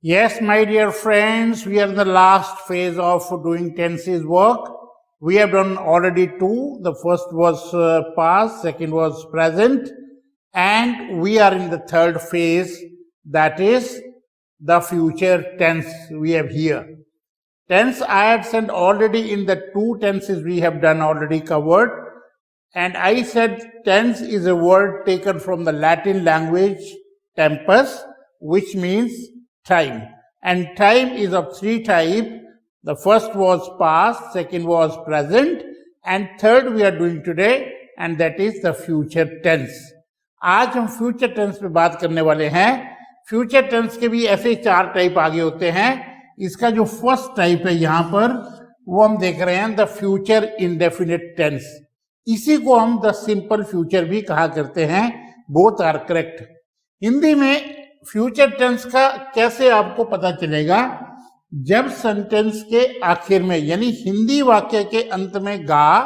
Yes, my dear friends, we are in the last phase of doing tenses work. We have done already two. The first was past, second was present, and we are in the third phase, that is the future tense we have here. Tense I had said already in the two tenses we have done already covered, and I said tense is a word taken from the Latin language tempus, which means time. And time is of three types. The first was past, second was present, and third we are doing today, and that is the future tense. आज हम future tense पे बात करने वाले हैं. Future tense के भी ऐसे चार टाइप आगे होते हैं. इसका जो फर्स्ट टाइप है यहां पर वो हम देख रहे हैं द फ्यूचर इंडेफिनिट टेंस. इसी को हम द सिंपल फ्यूचर भी कहा करते हैं. Both are correct. हिंदी में फ्यूचर टेंस का कैसे आपको पता चलेगा? जब सेंटेंस के आखिर में यानी हिंदी वाक्य के अंत में गा,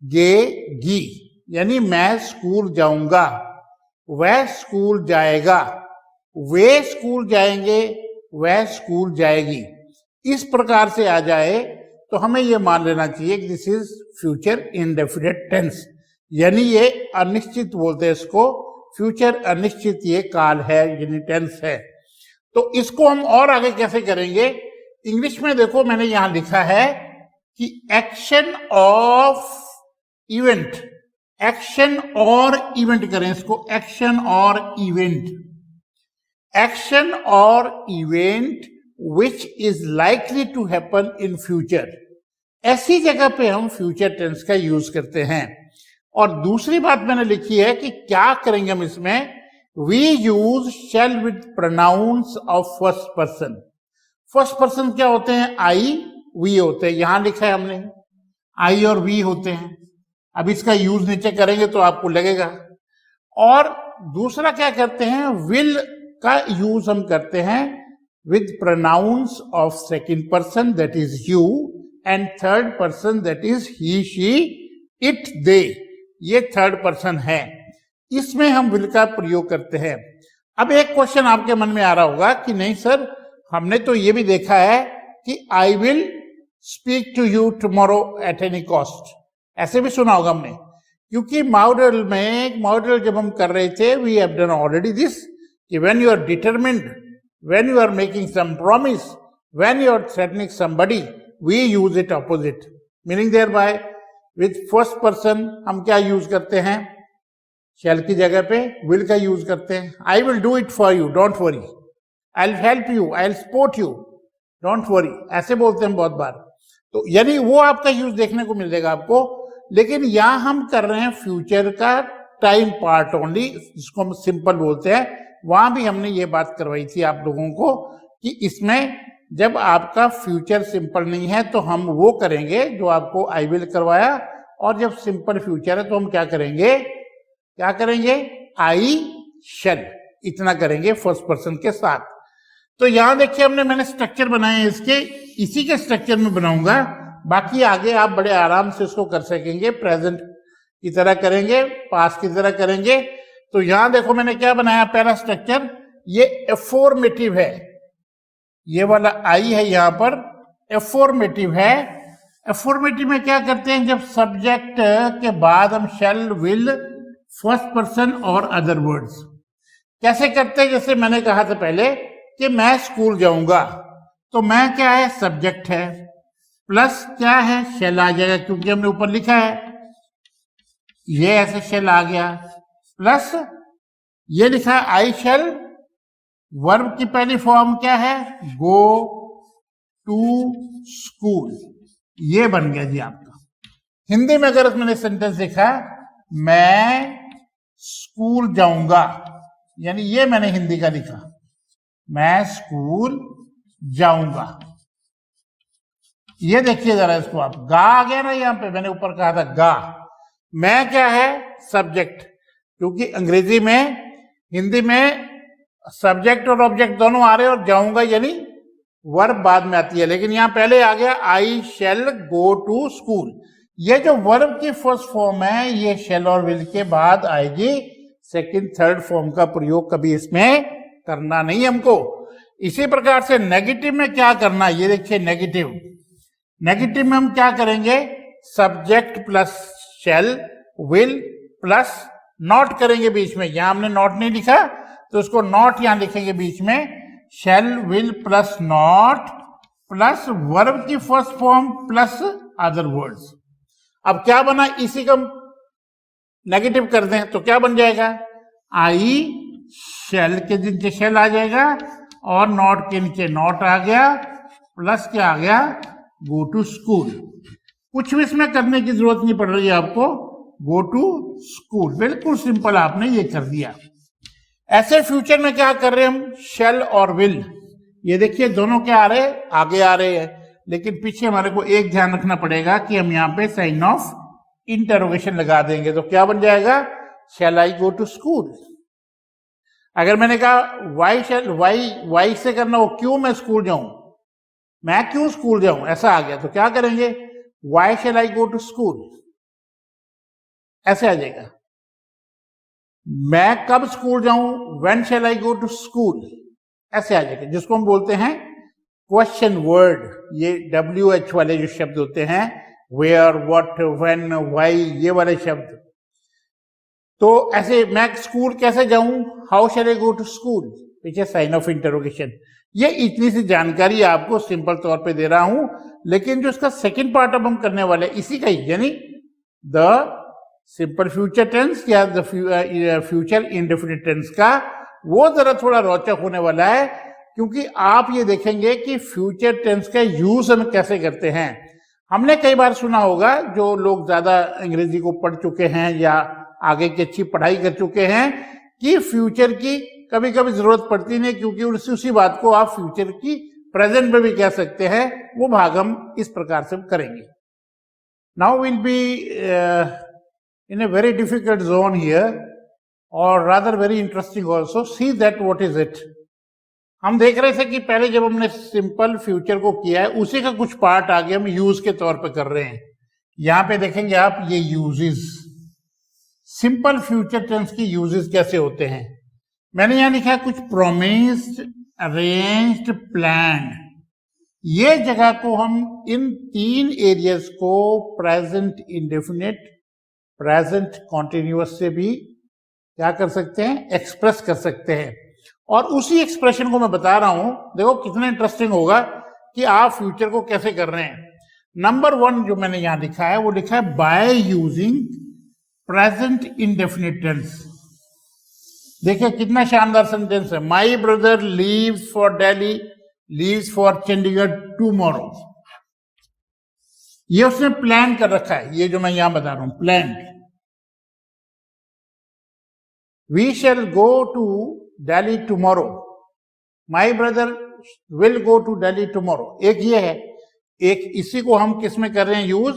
गे, गी, यानी मैं स्कूल जाऊंगा, वह स्कूल जाएगा, वे स्कूल जाएंगे, वह स्कूल जाएगी, इस प्रकार से आ जाए तो हमें यह मान लेना चाहिए कि this is future indefinite tense. यानी ये अनिश्चित बोलते हैं इसको. फ्यूचर अनिश्चित ये काल है यानी टेंस है. तो इसको हम और आगे कैसे करेंगे? इंग्लिश में देखो मैंने यहां लिखा है कि एक्शन ऑफ इवेंट. एक्शन और इवेंट करें इसको. एक्शन और इवेंट. एक्शन और event which is likely to happen in future. ऐसी जगह पे हम फ्यूचर टेंस का यूज करते हैं. और दूसरी बात मैंने लिखी है कि क्या करेंगे हम इसमें. We use shall with pronouns of first person. First person क्या होते हैं? आई, वी होते हैं. यहां लिखा है हमने आई और वी होते हैं. अब इसका यूज नीचे करेंगे तो आपको लगेगा. और दूसरा क्या करते हैं? विल का यूज हम करते हैं with pronouns of second person that is you and third person that is he, she, it, they. ये थर्ड पर्सन है. इसमें हम विल का प्रयोग करते हैं. अब एक क्वेश्चन आपके मन में आ रहा होगा कि नहीं सर, हमने तो ये भी देखा है कि I will speak to you tomorrow at any cost. ऐसे भी सुना होगा हमने. क्योंकि मॉडल जब हम कर रहे थे we have done already this कि when you are determined, when you are making some promise, when you are threatening somebody, we use it opposite. Meaning thereby with first person हम क्या use करते हैं? शैल की जगह पे will का use करते हैं. I will do it for you, don't worry. I will help you, I will support you, don't worry. ऐसे बोलते हैं बहुत बार. तो यानी वो आपका यूज देखने को मिलेगा आपको. लेकिन यहां हम कर रहे हैं फ्यूचर का टाइम पार्ट ओनली, जिसको हम सिंपल बोलते हैं. वहां भी हमने ये बात करवाई थी आप लोगों को कि इसमें जब आपका फ्यूचर सिंपल नहीं है तो हम वो करेंगे जो आपको आई विल करवाया. और जब सिंपल फ्यूचर है तो हम क्या करेंगे? आई शैल. इतना करेंगे फर्स्ट पर्सन के साथ. तो यहां देखिए मैंने स्ट्रक्चर बनाए हैं इसके. इसी के स्ट्रक्चर में बनाऊंगा. बाकी आगे आप बड़े आराम से इसको कर सकेंगे. प्रेजेंट की तरह करेंगे, पास्ट की तरह करेंगे. तो यहां देखो मैंने क्या बनाया. पहला स्ट्रक्चर ये एफॉर्मेटिव है. ये वाला आई है यहां पर एफॉर्मेटिव है. एफॉर्मेटिव में क्या करते हैं? जब सब्जेक्ट के बाद हम शैल, विल, फर्स्ट पर्सन और अदर वर्ड्स. कैसे करते हैं? जैसे मैंने कहा था पहले कि मैं स्कूल जाऊंगा. तो मैं क्या है? सब्जेक्ट है. प्लस क्या है? शैल आ जाएगा क्योंकि हमने ऊपर लिखा है. ये ऐसे शैल आ गया. प्लस ये लिखा है आई शैल. वर्ब की पहली फॉर्म क्या है? Go to school. ये बन गया जी आपका. हिंदी में अगर मैंने सेंटेंस लिखा मैं स्कूल जाऊंगा, यानी ये मैंने हिंदी का लिखा मैं स्कूल जाऊंगा. ये देखिए जरा इसको आप. गा आ गया ना यहां पे. मैंने ऊपर कहा था गा. मैं क्या है? सब्जेक्ट. क्योंकि अंग्रेजी में, हिंदी में सब्जेक्ट और ऑब्जेक्ट दोनों आ रहे हैं और जाऊंगा यानी वर्ब बाद में आती है. लेकिन यहां पहले आ गया आई शैल गो टू स्कूल. ये जो वर्ब की फर्स्ट फॉर्म है ये शैल और विल के बाद आएगी. सेकंड थर्ड फॉर्म का प्रयोग कभी इसमें करना नहीं हमको. इसी प्रकार से नेगेटिव में क्या करना है, ये देखिए नेगेटिव में हम क्या करेंगे, subject plus shell will plus not करेंगे बीच में। यहां हमने नॉट नहीं लिखा तो उसको नॉट यहां लिखेंगे बीच में, shall will plus not plus verb की first form plus other words. अब क्या बना, इसी को नेगेटिव कर दें तो क्या बन जाएगा, आई शैल के नीचे शैल आ जाएगा और नॉट के नीचे नॉट आ गया प्लस क्या आ गया, गो टू स्कूल। कुछ भी इसमें करने की जरूरत नहीं पड़ रही है आपको, गो टू स्कूल, बिल्कुल सिंपल आपने ये कर दिया। ऐसे फ्यूचर में क्या कर रहे हैं हम, शैल और विल, ये देखिए दोनों क्या आ रहे हैं, आगे आ रहे हैं, लेकिन पीछे हमारे को एक ध्यान रखना पड़ेगा कि हम यहाँ पे साइन ऑफ इंटरोगेशन लगा देंगे तो क्या बन जाएगा, शैल आई गो टू स्कूल। अगर मैंने कहा वाई से करना हो, क्यों मैं स्कूल जाऊं, मैं क्यों स्कूल जाऊं, ऐसा आ गया तो क्या करेंगे, why shall I go to school, ऐसे आ जाएगा। मैं कब स्कूल जाऊं, when shall I go to school, ऐसे आ जाएगा, जिसको हम बोलते हैं क्वेश्चन वर्ड। ये WH वाले जो शब्द होते हैं, वेयर, व्हाट, व्हेन, व्हाई, ये वाले शब्द। तो ऐसे मैं स्कूल कैसे जाऊं, how shall I go to school, पीछे साइन ऑफ इंटरोगेशन। ये इतनी सी जानकारी आपको सिंपल तौर पे दे रहा हूं, लेकिन जो इसका सेकंड पार्ट अब हम करने वाले इसी का ही, यानी द सिंपल फ्यूचर टेंस या द फ्यूचर इंडेफिनिट टेंस का, वो जरा थोड़ा रोचक होने वाला है, क्योंकि आप ये देखेंगे कि फ्यूचर टेंस का यूज हम कैसे करते हैं। हमने कई बार सुना होगा, जो लोग ज्यादा अंग्रेजी को पढ़ चुके हैं या आगे की अच्छी पढ़ाई कर चुके हैं, कि फ्यूचर की कभी कभी जरूरत पड़ती नहीं, क्योंकि उसी बात को आप फ्यूचर की प्रेजेंट में भी कह सकते हैं। वो भाग हम इस प्रकार से करेंगे। Now will be in a very difficult zone here, और rather very interesting also, see that what is it. हम देख रहे थे कि पहले जब हमने सिंपल फ्यूचर को किया है, उसी का कुछ पार्ट आगे हम यूज के तौर पे कर रहे हैं। यहां पे देखेंगे आप, ये यूजेस, सिंपल फ्यूचर टेंस की यूजेस कैसे होते हैं। मैंने यहां लिखा है कुछ, प्रोमिस्ड, अरेंज्ड, प्लान्ड। ये जगह को हम इन 3 एरियाज को प्रेजेंट इंडेफिनिट, प्रेजेंट कॉन्टिन्यूअस से भी क्या कर सकते हैं, एक्सप्रेस कर सकते हैं। और उसी एक्सप्रेशन को मैं बता रहा हूं, देखो कितना इंटरेस्टिंग होगा कि आप फ्यूचर को कैसे कर रहे हैं। नंबर 1 जो मैंने यहां लिखा है, वो लिखा है by using present indefinite tense. देखिए कितना शानदार सेंटेंस है, my brother leaves for Delhi, leaves for Chandigarh tomorrow. ये उसने प्लान कर रखा है, ये जो मैं यहां बता रहा हूं, plan. We shall go to Delhi tomorrow, my brother will go to Delhi tomorrow. एक ये है, एक इसी को हम किस में कर रहे हैं यूज,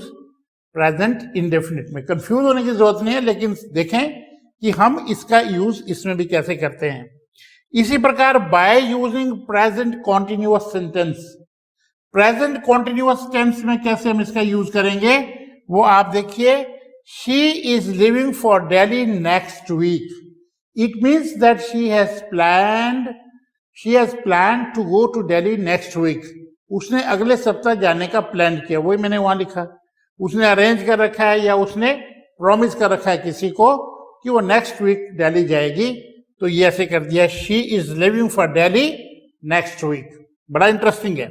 प्रेजेंट इंडेफिनिट में। कंफ्यूज होने की जरूरत नहीं है, लेकिन देखें कि हम इसका यूज इसमें भी कैसे करते हैं। इसी प्रकार by using present continuous sentence, present continuous tense में कैसे हम इसका यूज करेंगे, वो आप देखिए, she is living for Delhi next week. It means that she has planned to go to Delhi next week. उसने अगले सप्ताह जाने का प्लान किया, वही मैंने वहां लिखा। उसने अरेंज कर रखा है या उसने प्रॉमिस कर रखा है किसी को कि वो नेक्स्ट वीक दिल्ली जाएगी, तो ये ऐसे कर दिया, she is living for Delhi next week. बड़ा इंटरेस्टिंग है।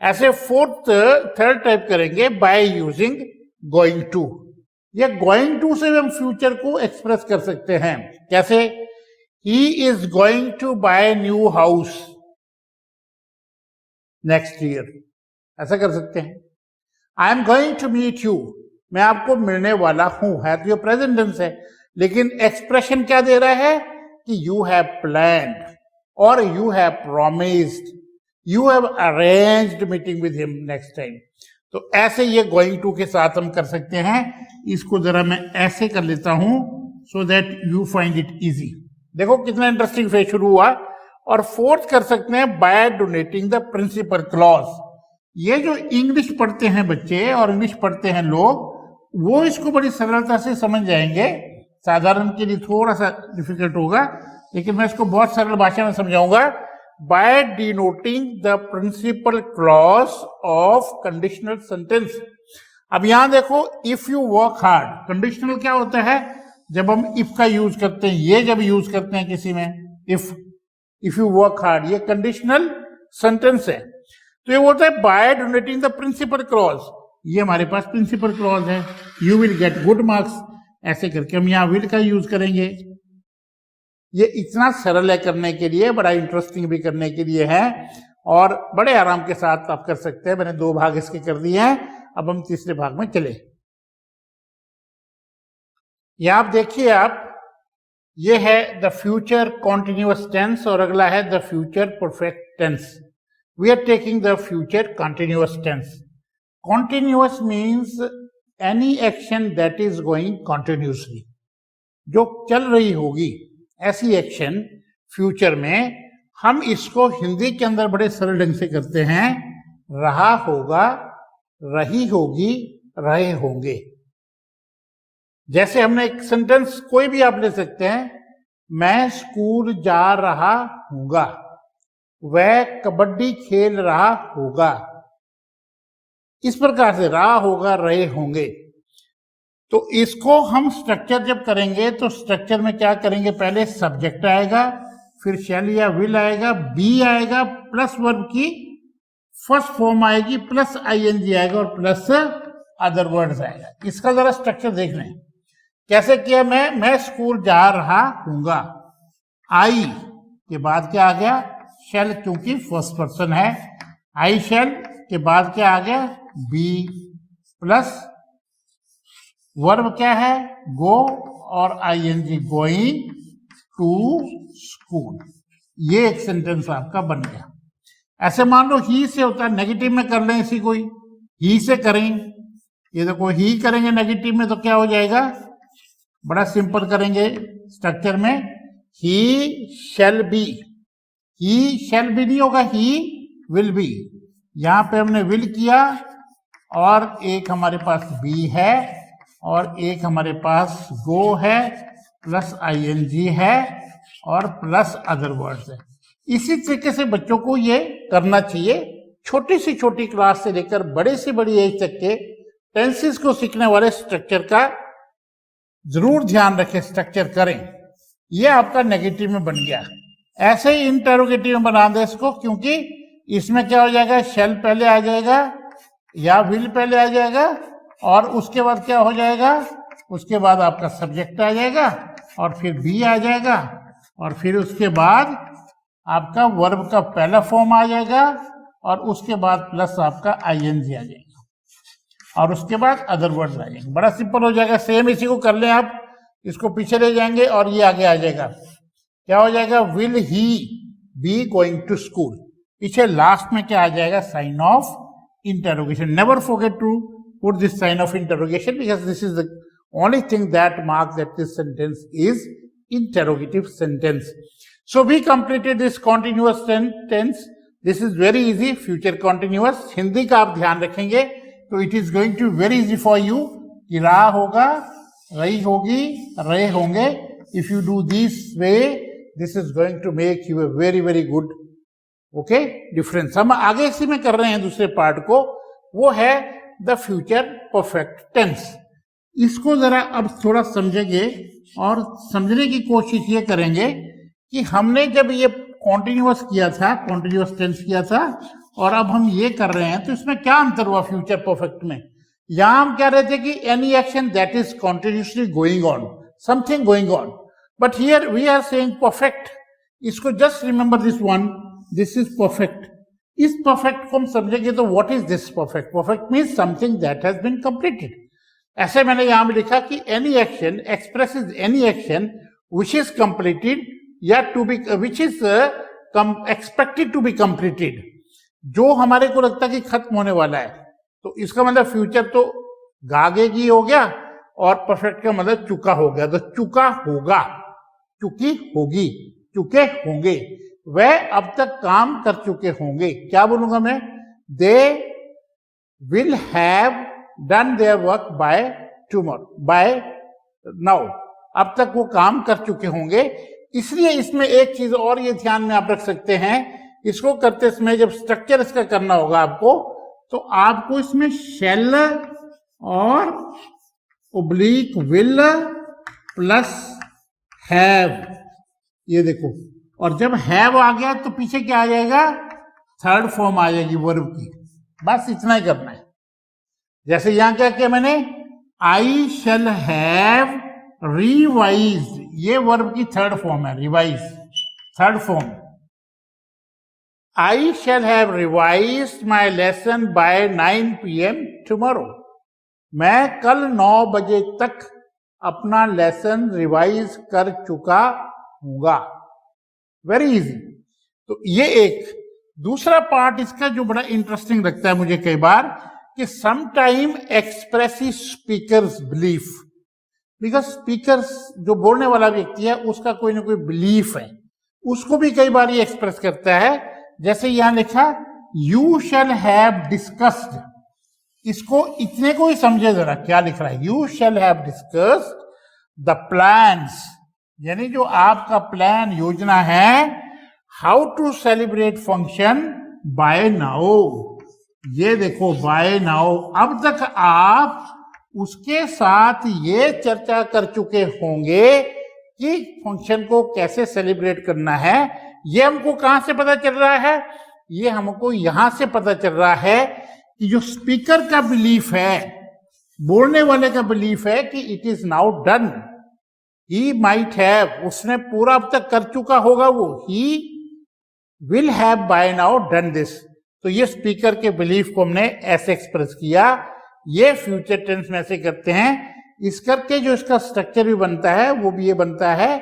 ऐसे थर्ड टाइप करेंगे बाय यूजिंग गोइंग टू। या गोइंग टू से भी हम फ्यूचर को एक्सप्रेस कर सकते हैं। कैसे, he is going to buy new house next year, ऐसा कर सकते हैं। I am going to meet you, मैं आपको मिलने वाला हूं, है तो ये प्रेजेंट टेंस है, लेकिन एक्सप्रेशन क्या दे रहा है कि यू हैव प्लान्ड और you have promised, you have arranged meeting with him next time. तो ऐसे ये गोइंग टू के साथ हम कर सकते हैं। इसको जरा मैं ऐसे कर लेता हूं so that you find it easy. देखो कितना इंटरेस्टिंग फेज शुरू हुआ। और फोर्थ कर सकते हैं by donating the principal clause. ये जो इंग्लिश पढ़ते हैं बच्चे और इंग्लिश पढ़ते हैं लोग, वो इसको बड़ी सरलता से समझ जाएंगे। साधारण के लिए थोड़ा सा डिफिकल्ट होगा, लेकिन मैं इसको बहुत सरल भाषा में समझाऊंगा। by denoting the principal clause of conditional sentence. अब यहां देखो, if you work hard, conditional क्या होता है? जब हम if का यूज करते हैं, ये जब यूज करते हैं किसी में, if you work hard, ये कंडीशनल सेंटेंस है। तो ये बोलता है by denoting the principal clause, ये हमारे पास प्रिंसिपल क्लॉज है, you will get good marks, ऐसे करके हम यहाँ will का यूज करेंगे। ये इतना सरल है करने के लिए, बड़ा इंटरेस्टिंग भी करने के लिए है, और बड़े आराम के साथ आप कर सकते हैं। मैंने 2 भाग इसके कर दिए हैं, अब हम तीसरे भाग में चले। ये आप देखिए, ये है द फ्यूचर कॉन्टिन्यूअस टेंस और अगला है the future perfect tense. We are taking the future continuous tense. Continuous means any action that is going continuously, जो चल रही होगी ऐसी एक्शन फ्यूचर में। हम इसको हिंदी के अंदर बड़े सरल ढंग से करते हैं, रहा होगा, रही होगी, रहे होंगे। जैसे हमने एक सेंटेंस कोई भी आप ले सकते हैं, मैं स्कूल जा रहा हूंगा, वह कबड्डी खेल रहा होगा। इस प्रकार से रहा होगा, रहे होंगे। तो इसको हम स्ट्रक्चर जब करेंगे तो स्ट्रक्चर में क्या करेंगे? पहले सब्जेक्ट आएगा, फिर शैल या विल आएगा, बी आएगा, प्लस वर्ब की फर्स्ट फॉर्म आएगी, प्लस आईएनजी आएगा और प्लस अदर वर्ड्स आएगा। इसका जरा स्ट्रक्चर देख लें कैसे किया। मैं स्कूल जा रहा हूंगा, आई के बाद क्या आ गया? शैल, क्योंकि फर्स्ट पर्सन है। आई शैल के बाद क्या आ गया? बी, प्लस वर्ब क्या है? गो और आईएनजी, गोइंग टू स्कूल। ये एक सेंटेंस आपका बन गया। ऐसे मान लो ही से होता है, नेगेटिव में कर लें इसी को ही से करें। ये देखो ही करेंगे नेगेटिव में तो क्या हो जाएगा? बड़ा सिंपल करेंगे स्ट्रक्चर में, ही shall be. He shall be नहीं होगा, ही विल बी। यहां पे हमने विल किया और एक हमारे पास बी है और एक हमारे पास गो है, प्लस आईएनजी है और प्लस अदर वर्ड्स है। इसी तरीके से बच्चों को ये करना चाहिए। छोटी से छोटी क्लास से लेकर बड़े से बड़ी एज तक के टेंसेस को सीखने वाले स्ट्रक्चर का जरूर ध्यान रखें, स्ट्रक्चर करें। ये आपका नेगेटिव में बन गया। ऐसे ही इंटरोगेटिव में बना दे इसको, क्योंकि इसमें क्या हो जाएगा? शैल पहले आ जाएगा या विल पहले आ जाएगा और उसके बाद क्या हो जाएगा? उसके बाद आपका सब्जेक्ट आ जाएगा और फिर बी आ जाएगा और फिर उसके बाद आपका वर्ब का पहला फॉर्म आ जाएगा और उसके बाद प्लस आपका आईएनजी आ जाएगा और उसके बाद अदर वर्ड्स आ जाएंगे। बड़ा सिंपल हो जाएगा। सेम इसी को कर लें आप, इसको पीछे ले जाएंगे और ये आगे आ जाएगा। क्या हो जाएगा? Will he be going to school. पीछे लास्ट में क्या आ जाएगा? Sign of interrogation. Never forget to put this sign of interrogation because this is the only thing that marks that this sentence is interrogative sentence. So we completed this continuous tense. This is very easy, future continuous. Hindi का आप ध्यान रखेंगे तो it is going to be very easy for you कि रहा होगा, रही होगी, रहे होंगे. If you do this way, this is going to make you a very very good okay difference. हम आगे इसी में कर रहे हैं दूसरे पार्ट को, वो है द फ्यूचर परफेक्ट टेंस। इसको जरा अब थोड़ा समझेंगे और समझने की कोशिश ये करेंगे कि हमने जब ये कॉन्टिन्यूअस किया था, कॉन्टिन्यूअस टेंस किया था और अब हम ये कर रहे हैं तो इसमें क्या अंतर हुआ फ्यूचर परफेक्ट में? यहां हम कह रहे थे कि any action that is continuously going on, something going on, but here we are saying perfect. इसको just remember this one, this is perfect. इस परफेक्ट को हम समझेंगे तो what is this perfect? Perfect means something that has been completed. ऐसे मैंने यहां भी लिखा कि any action expresses any action which is completed या to be which is expected to be completed, जो हमारे को लगता है कि खत्म होने वाला है। तो इसका मतलब फ्यूचर तो गागेगी हो गया और परफेक्ट का मतलब चुका हो गया। तो चुका होगा, चुकी होगी, चुके होंगे, वह अब तक काम कर चुके होंगे। क्या बोलूंगा मैं? They will have done their work by tomorrow, by now. अब तक वो काम कर चुके होंगे। इसलिए इसमें एक चीज और ये ध्यान में आप रख सकते हैं इसको करते समय जब स्ट्रक्चर इसका करना होगा आपको, तो आपको इसमें शेल और ओब्लिक विल प्लस हैव, ये देखो, और जब हैव आ गया तो पीछे क्या आ जाएगा, थर्ड फॉर्म आ जाएगी वर्ब की। बस इतना ही करना है। जैसे यहां क्या किया मैंने, आई शैल हैव रिवाइज्ड, ये वर्ब की थर्ड फॉर्म है, revise third form. I shall have revised my lesson by 9 PM tomorrow. मैं कल 9 बजे तक अपना लेसन रिवाइज कर चुका हूँगा। Very easy. तो ये एक। दूसरा पार्ट इसका जो बड़ा इंटरेस्टिंग लगता है मुझे कई बार, कि sometime expressive speakers belief, because speakers जो बोलने वाला व्यक्ति है उसका कोई ना कोई बिलीफ है, उसको भी कई बार ये एक्सप्रेस करता है। जैसे यहां लिखा यू शैल हैव डिस्कस्ड, इसको इतने को ही समझे जरा क्या लिख रहा है, you shall have discussed the plans, यानी जो आपका प्लान योजना है, how to celebrate function by now. ये देखो बाय नाउ, अब तक आप उसके साथ ये चर्चा कर चुके होंगे कि फंक्शन को कैसे सेलिब्रेट करना है। ये हमको कहां से पता चल रहा है, ये हमको यहां से पता चल रहा है कि जो स्पीकर का बिलीफ है, बोलने वाले का बिलीफ है कि it is now done, he might have, उसने पूरा अब तक कर चुका होगा, वो he will have by now done this. तो ये स्पीकर के बिलीफ को हमने ऐसे एक्सप्रेस किया। ये फ्यूचर टेंस में ऐसे करते हैं। इस करके जो इसका स्ट्रक्चर भी बनता है वो भी ये बनता है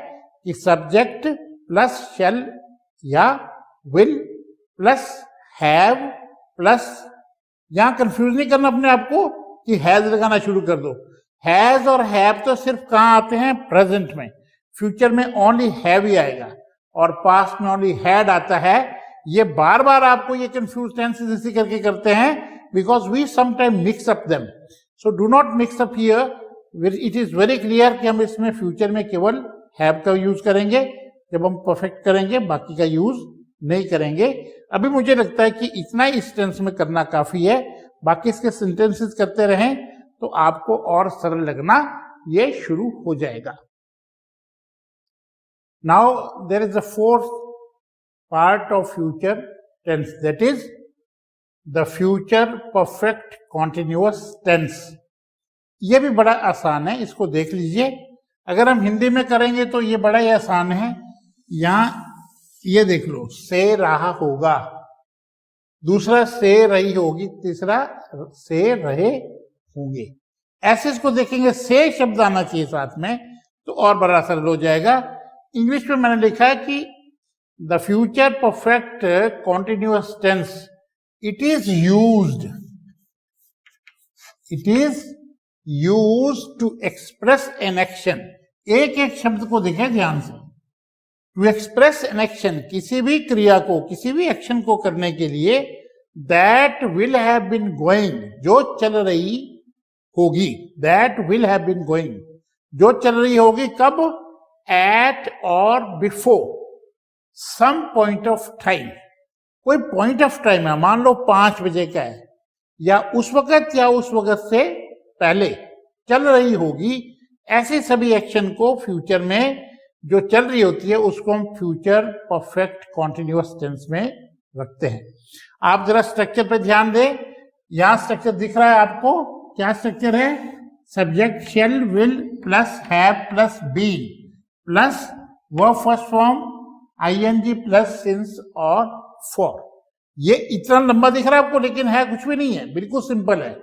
कि सब्जेक्ट प्लस शैल या विल प्लस हैव प्लस, यहां कंफ्यूज नहीं करना अपने आप को कि हैज लगाना शुरू कर दो। हैज और हैव तो सिर्फ कहां आते हैं, प्रेजेंट में। फ्यूचर में ओनली हैव ही आएगा और पास्ट में ओनली हैड आता है। ये बार बार आपको ये कंफ्यूज टेंसेस इसी करके करते हैं, because we sometime mix up them. So do not mix up here. It is very clear कि हम इसमें फ्यूचर में केवल हैव का यूज करेंगे, जब हम परफेक्ट करेंगे बाकी का यूज नहीं करेंगे। अभी मुझे लगता है कि इतना ही इस टेंस में करना काफी है, बाकी इसके सेंटेंसेस करते रहें तो आपको और सरल लगना ये शुरू हो जाएगा। Now there is a fourth part of future tense, that is the future perfect continuous tense. ये भी बड़ा आसान है, इसको देख लीजिए। अगर हम हिंदी में करेंगे तो ये बड़ा ही आसान है। यहां ये देख लो, से रहा होगा, दूसरा से रही होगी, तीसरा से रहे होंगे। ऐसे इसको देखेंगे, से शब्द आना चाहिए साथ में तो और बड़ा सरल हो जाएगा। इंग्लिश में मैंने लिखा है कि the future perfect continuous tense, it is used to express an action. एक एक शब्द को देखें ध्यान से। टू एक्सप्रेस एन एक्शन, किसी भी क्रिया को, किसी भी एक्शन को करने के लिए, that will have been going, जो चल रही होगी, that will have been going, जो चल रही होगी, कब, एट और before some point of time. कोई पॉइंट ऑफ टाइम है, मान लो 5 बजे का है, या उस वक्त या उस वक्त से पहले चल रही होगी। ऐसे सभी एक्शन को फ्यूचर में जो चल रही होती है उसको हम फ्यूचर परफेक्ट कॉन्टिन्यूअस टेंस में रखते हैं। आप जरा स्ट्रक्चर पे ध्यान दें। यहां स्ट्रक्चर दिख रहा है आपको, क्या स्ट्रक्चर है, subject shall will plus have plus been plus verb first form ING plus since और फॉर। ये इतना लंबा दिख रहा है आपको, लेकिन है कुछ भी नहीं है, बिल्कुल सिंपल है।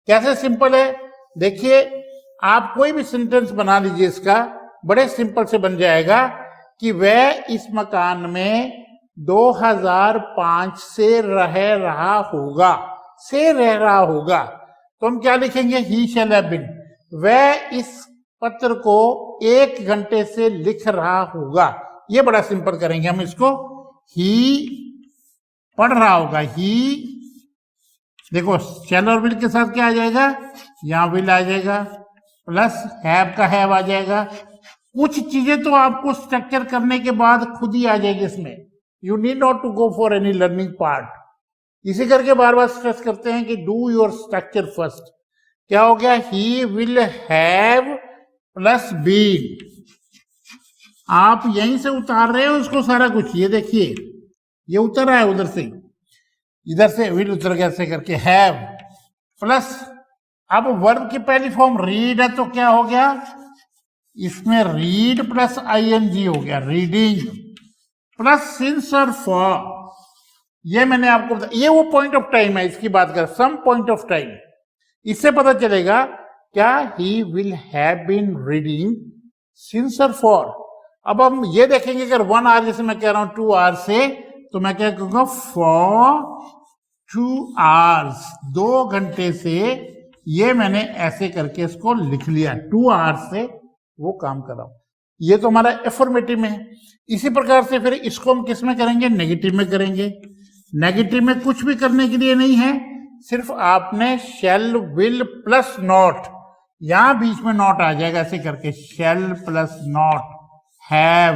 कैसे सिंपल है, देखिए, आप कोई भी सेंटेंस बना लीजिए, इसका बड़े सिंपल से बन जाएगा कि वह इस मकान में 2005 से रह रहा होगा, से रह रहा होगा। तो हम क्या लिखेंगे, ही शैल हैव बीन, वह इस पत्र को 1 घंटे से लिख रहा होगा। ये बड़ा सिंपल करेंगे हम इसको, ही पढ़ रहा होगा, ही, देखो शैल और विल के साथ क्या आ जाएगा, यहां विल आ जाएगा, प्लस हैव का हैव आ जाएगा। कुछ चीजें तो आपको स्ट्रक्चर करने के बाद खुद ही आ जाएगी इसमें, you need not to go for any learning part. इसी करके बार बार स्ट्रेस करते हैं कि डू योर स्ट्रक्चर फर्स्ट। क्या हो गया, he will have plus been. आप यहीं से उतार रहे हो उसको सारा कुछ, ये देखिए ये उतर रहा है उधर से, इधर से विल उतर गया ऐसे करके, हैव प्लस, अब वर्ब की पहली फॉर्म रीड है तो क्या हो गया, इसमें रीड प्लस आईएनजी हो गया, रीडिंग प्लस सिंस और फॉर। ये मैंने आपको बताया, ये वो पॉइंट ऑफ टाइम है, इसकी बात कर, सम पॉइंट ऑफ टाइम। इससे पता चलेगा क्या, he will have been reading since और फॉर। अब हम ये देखेंगे अगर 1 आवर जैसे मैं कह रहा हूं 2 आवर से, तो मैं क्या कहूंगा, फॉर 2 आवर्स, 2 घंटे से। ये मैंने ऐसे करके इसको लिख लिया, 2 आवर्स से वो काम कर रहा हूं। ये तो हमारा एफर्मेटिव में है। इसी प्रकार से फिर इसको हम किस में करेंगे, नेगेटिव में करेंगे। नेगेटिव में कुछ भी करने के लिए नहीं है, सिर्फ आपने शेल विल प्लस नॉट, यहां बीच में नॉट आ जाएगा ऐसे करके, shall plus not, have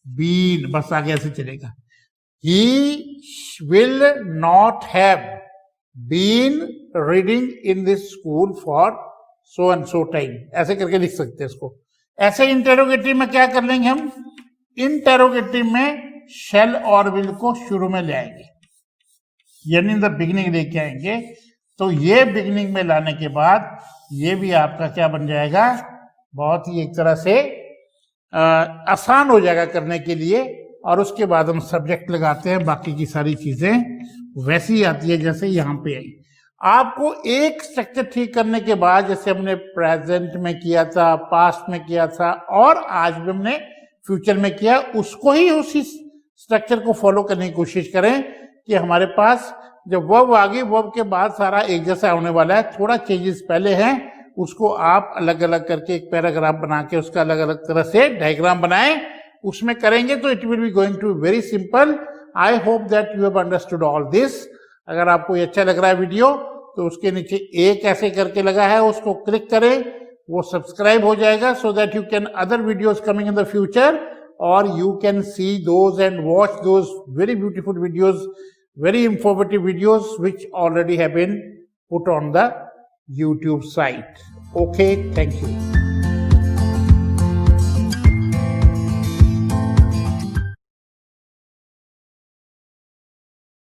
been, बस आगे ऐसे चलेगा। He will not have been reading in this school for so and so time, ऐसे करके लिख सकते हैं इसको। ऐसे इंटेरोगेटिव में क्या कर लेंगे हम, इंटेरोगेटिव में शेल और विल को शुरू में ले आएंगे, यानी इन द बिगिनिंग लेके आएंगे। तो ये बिगिनिंग में लाने के बाद ये भी आपका क्या बन जाएगा, बहुत ही एक तरह से आसान हो जाएगा करने के लिए। और उसके बाद हम सब्जेक्ट लगाते हैं, बाकी की सारी चीजें वैसी ही आती है जैसे यहाँ पे आई। आपको एक स्ट्रक्चर ठीक करने के बाद, जैसे हमने प्रेजेंट में किया था, पास्ट में किया था, और आज भी हमने फ्यूचर में किया, उसको ही उसी स्ट्रक्चर को फॉलो करने की कोशिश करें कि हमारे पास जब वर्ब आ गई, वर्ब के बाद सारा एक जैसा होने वाला है। थोड़ा चेंजेस पहले हैं, उसको आप अलग अलग करके एक पैराग्राफ बना के उसका अलग अलग तरह से डायग्राम बनाएं, उसमें करेंगे तो it will be going to be very simple. I hope that you have understood all this. अगर आपको ये अच्छा लग रहा है वीडियो, तो उसके नीचे एक ऐसे करके लगा है, उसको क्लिक करें, वो सब्सक्राइब हो जाएगा, so that you can other videos coming in the future, और you can see those and watch those very beautiful videos, very informative videos which already have been put on the YouTube site. Okay, thank you.